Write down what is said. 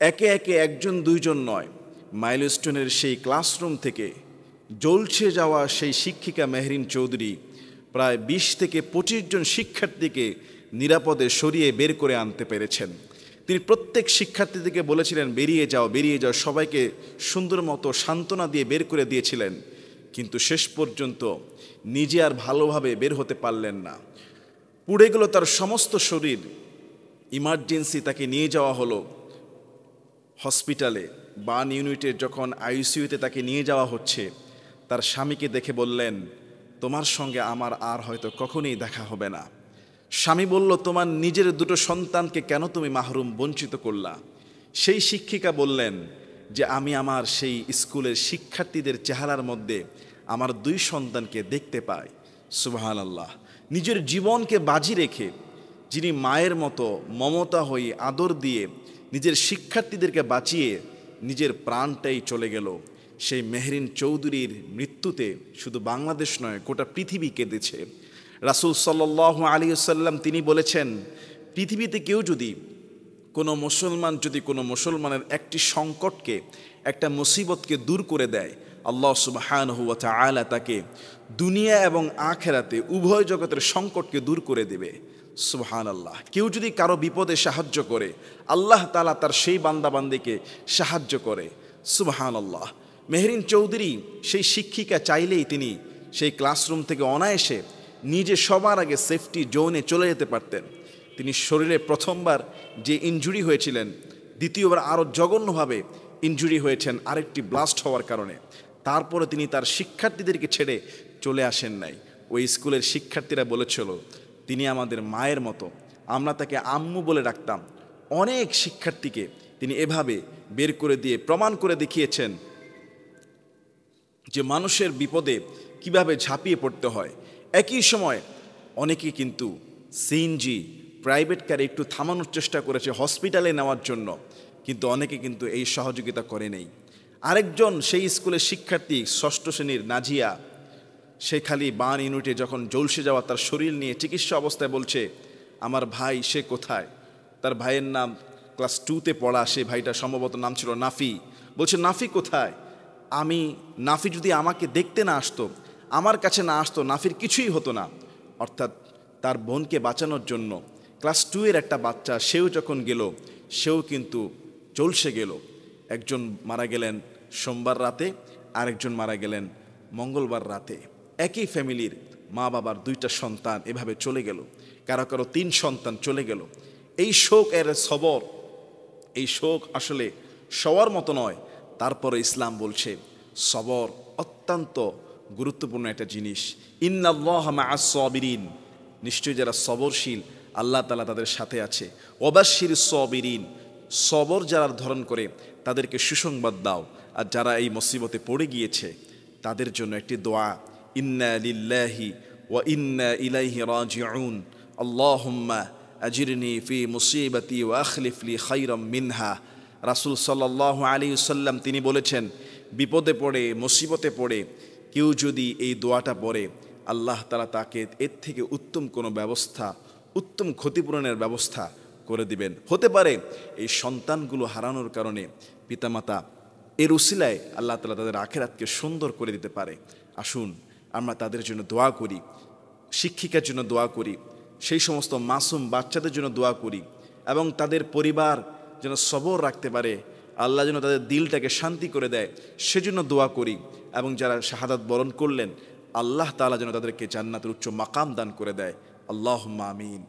একে একে একজন দুইজন নয়, মাইলস্টোনের সেই ক্লাসরুম থেকে জ্বলছে যাওয়া সেই শিক্ষিকা মেহরিন চৌধুরী প্রায় ২০ থেকে ২৫ জন শিক্ষার্থীকে নিরাপদে সরিয়ে বের করে আনতে পেরেছেন। তিনি প্রত্যেক শিক্ষার্থীদেরকে বলেছিলেন, বেরিয়ে যাও, বেরিয়ে যাও, সবাইকে সুন্দর মতো সান্ত্বনা দিয়ে বের করে দিয়েছিলেন। কিন্তু শেষ পর্যন্ত নিজে আর ভালোভাবে বের হতে পারলেন না। পুড়ে গেল তার সমস্ত শরীর। ইমার্জেন্সি তাকে নিয়ে যাওয়া হলো হসপিটালে। বার্ন ইউনিটে যখন আইসিইউতে তাকে নিয়ে যাওয়া হচ্ছে, তার স্বামীকে দেখে বললেন, তোমার সঙ্গে আমার আর হয়তো কখনোই দেখা হবে না। স্বামী বলল, তোমার নিজের দুটো সন্তানকে কেন তুমি মাহরুম, বঞ্চিত করলা? সেই শিক্ষিকা বললেন যে আমি আমার সেই স্কুলের শিক্ষার্থীদের চেহারার মধ্যে আমার 2 সন্তানকে দেখতে পাই। সুবহানাল্লাহ। নিজের জীবনকে বাজি রেখে যিনি মায়ের মতো মমতা হয়ে আদর দিয়ে নিজের শিক্ষার্থীদেরকে বাঁচিয়ে নিজের প্রাণটাই চলে গেল, সেই মেহরিন চৌধুরীর মৃত্যুতে শুধু বাংলাদেশ নয়, গোটা পৃথিবী কেঁদেছে। রাসূল সাল্লাল্লাহু আলাইহি ওয়াসাল্লাম তিনি বলেছেন, পৃথিবীতে কেউ যদি কোনো মুসলমানের একটি সংকটকে, একটা মুসিবতকে দূর করে দেয়, আল্লাহ সুবহানাহু ওয়া তাআলা তাকে দুনিয়া এবং আখিরাতে উভয় জগতের সংকটকে দূর করে দেবে। সুবহানাল্লাহ। কেউ যদি কারো বিপদে সাহায্য করে, আল্লাহ তাআলা তার সেই বান্দাবান্দিকে সাহায্য করে। সুবহানাল্লাহ। মেহরিন চৌধুরী সেই শিক্ষিকা চাইলেই তিনি সেই ক্লাসরুম থেকে অনায়াসে নিজে সবার আগে সেফটি জোনে চলে যেতে পারতেন। তিনি শরীরে প্রথমবার যে ইনজুরি হয়েছিলেন, দ্বিতীয়বার আরও জঘন্যভাবে ইনজুরি হয়েছেন আরেকটি ব্লাস্ট হওয়ার কারণে। তারপরে তিনি তার শিক্ষার্থীদেরকে ছেড়ে চলে আসেন নাই। ওই স্কুলের শিক্ষার্থীরা বলেছিল, তিনি আমাদের মায়ের মতো, আমরা তাকে আম্মু বলে ডাকতাম। অনেক শিক্ষার্থীকে তিনি এভাবে বের করে দিয়ে প্রমাণ করে দেখিয়েছেন যে মানুষের বিপদে কিভাবে ঝাঁপিয়ে পড়তে হয়। একই সময় অনেকে কিন্তু সিএনজি প্রাইভেট কারে একটু থামানোর চেষ্টা করেছে হসপিটালে নেওয়ার জন্য, কিন্তু অনেকে কিন্তু এই সহযোগিতা করে নেই। আরেকজন সেই স্কুলের শিক্ষার্থী 6ষ্ঠ শ্রেণীর নাজিয়া, সে খালি বার্ন ইউনিটে যখন জ্বলসে যাওয়া তার শরীর নিয়ে চিকিৎসা অবস্থায় বলছে, আমার ভাই সে কোথায়? তার ভাইয়ের নাম ক্লাস 2তে পড়া, সে ভাইটা সম্ভবত নাম ছিল নাফি। বলছে, নাফি কোথায়? নাফি যদি আমাকে দেখতে না আসতো, আমার কাছে না আসতো, নাফির কিছুই হতো না। অর্থাৎ তার বোনকে বাঁচানোর জন্য ক্লাস 2-এর একটা বাচ্চা, সেও যখন গেল, সেও কিন্তু জ্বলসে গেল। একজন মারা গেলেন সোমবার রাতে, আরেকজন মারা গেলেন মঙ্গলবার রাতে। একই ফ্যামিলির মা বাবার 2টা সন্তান এভাবে চলে গেল, কারো কারো 3 সন্তান চলে গেল। এই শোক এর সবর, এই শোক আসলে সবার মতো নয়। তারপরে ইসলাম বলছে সবর অত্যন্ত গুরুত্বপূর্ণ একটা জিনিস। ইন্নাল্লাহা মা'আস সাবিরিন, নিশ্চয়ই যারা সবরশীল আল্লাহ তাআলা তাদের সাথে আছে। ওয়াবাশশিরিস সাবিরিন, সবর যারা ধারণ করে তাদেরকে সুসংবাদ দাও। আর যারা এই মুসিবতে পড়ে গিয়েছে তাদের জন্য একটি দোয়া, ইন্না লিল্লাহি ওয়া ইন্না ইলাইহি রাজিউন, আল্লাহুম্মা আজিরনি ফি মুসিবাতি ওয়া আখলিফ লি খায়রাম মিনহা। রাসূল সাল্লাল্লাহু আলাইহি ওয়াসাল্লাম তিনি বলেছেন, বিপদে পড়ে, মুসিবতে পড়ে কেউ যদি এই দোয়াটা পড়ে, আল্লাহ তাআলা তাকে এর থেকে উত্তম কোনো ব্যবস্থা, উত্তম ক্ষতিপূরণের ব্যবস্থা করে দিবেন। হতে পারে এই সন্তানগুলো হারানোর কারণে পিতামাতা এর উসিলায় আল্লাহ তাআলা তাদের আখিরাতকে সুন্দর করে দিতে পারে। আসুন আমরা তাদের জন্য দোয়া করি, শিক্ষিকার জন্য দোয়া করি, সেই সমস্ত মাসুম বাচ্চাদের জন্য দোয়া করি, এবং তাদের পরিবার যেন সবর রাখতে পারে, আল্লাহ যেন তাদের দিলটাকে শান্তি করে দেয় সেজন্য দোয়া করি। এবং যারা শাহাদাত বরণ করলেন, আল্লাহ তাআলা যেন তাদেরকে জান্নাতের উচ্চ মাকাম দান করে দেয়। আল্লাহুম্মা আমিন।